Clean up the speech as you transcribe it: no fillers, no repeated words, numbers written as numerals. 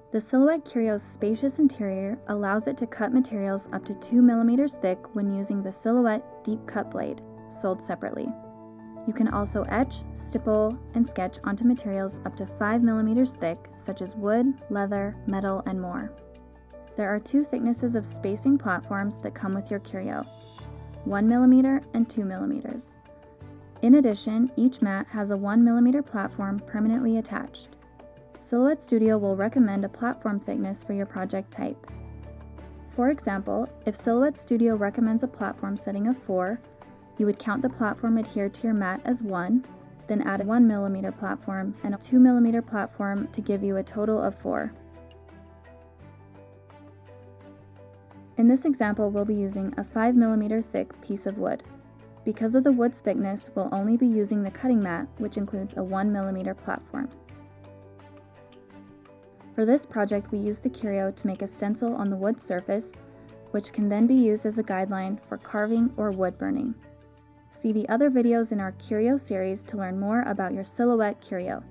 The Silhouette Curio's spacious interior allows it to cut materials up to 2 millimeters thick when using the Silhouette Deep Cut Blade, sold separately. You can also etch, stipple, and sketch onto materials up to 5 millimeters thick, such as wood, leather, metal, and more. There are 2 thicknesses of spacing platforms that come with your curio, 1 millimeter and 2 millimeters. In addition, each mat has a 1 millimeter platform permanently attached. Silhouette Studio will recommend a platform thickness for your project type. For example, if Silhouette Studio recommends a platform setting of 4, you would count the platform adhered to your mat as 1, then add a 1 millimeter platform and a 2 millimeter platform to give you a total of 4. In this example, we'll be using a 5 millimeter thick piece of wood. Because of the wood's thickness, we'll only be using the cutting mat, which includes a 1 millimeter platform. For this project, we used the curio to make a stencil on the wood surface, which can then be used as a guideline for carving or wood burning. See the other videos in our Curio series to learn more about your Silhouette Curio.